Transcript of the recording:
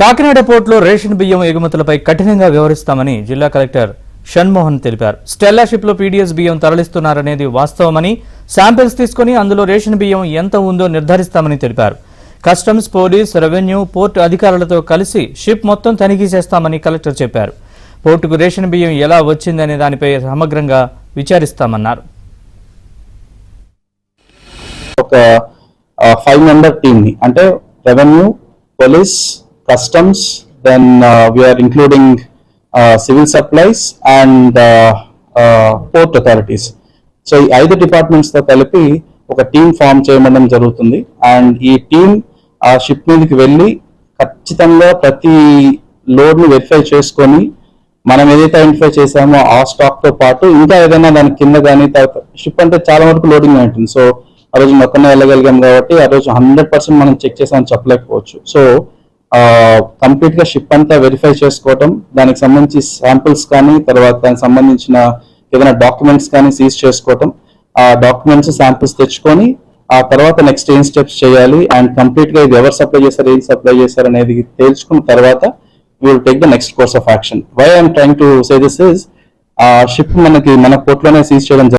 కాకినాడ పోర్టులో రేషన్ బియ్యం ఎగుమతులపై కఠినంగా వ్యవహరిస్తామని జిల్లా కలెక్టర్ షణ్మోహన్ తెలిపారు. స్టెల్లా షిప్ లో పీడీఎస్ బియ్యం తరలిస్తున్నారనేది వాస్తవమని, శాంపిల్స్ తీసుకుని అందులో రేషన్ బియ్యం ఎంత ఉందో నిర్ధారిస్తామని తెలిపారు. కస్టమ్స్, పోలీస్, రెవెన్యూ, పోర్టు అధికారులతో కలిసి షిప్ మొత్తం తనిఖీ చేస్తామని కలెక్టర్ చెప్పారు. పోర్టుకు రేషన్ బియ్యం ఎలా వచ్చిందనే దానిపై సమగ్రంగా విచారిస్తామన్నారు. ఒక 5-member టీమ్ ని అంటే revenue, police, customs, then we are including civil supplies and port authorities. So ఈ 5 డిపార్ట్మెంట్స్ తో కలిపి ఒక టీమ్ ఫామ్ చేయడం జరుగుతుంది. అండ్ ఈ టీమ్ ఆ షిప్ మీదకి వెళ్ళి ఖచ్చితంగా ప్రతి లోడ్ ని వెరిఫై చేసుకొని మనం ఏదైతే ఐడెంటిఫై చేసామో ఆ స్టాక్ తో పాటు ఇంకా ఏదైనా దాని కింద కానీ, షిప్ అంటే చాలా వరకు లోడింగ్ ఉంటుంది. సో ఆ రోజు మొక్కనే వెళ్ళగలిగాం కాబట్టి ఆ రోజు 100% మనం చెక్ చేసామని చెప్పలేకపోవచ్చు. సో కంప్లీట్ గా షిప్ అంతా వెరిఫై చేసుకోవటం, దానికి సంబంధించి శాంపిల్స్ కానీ, తర్వాత దానికి సంబంధించిన ఏదైనా డాక్యుమెంట్స్ కానీ సీజ్ చేసుకోవటం, ఆ డాక్యుమెంట్స్ శాంపిల్స్ తెచ్చుకొని ఆ తర్వాత నెక్స్ట్ ఏం స్టెప్స్ చేయాలి అండ్ కంప్లీట్ గా ఇది ఎవరు సప్లై చేశారు, ఏం సప్లై చేశారు అనేది తేల్చుకున్న తర్వాత we will take the next course of action. Why I am trying to say this is ship మన పోర్ట్లోనే సీజ్ చేయడం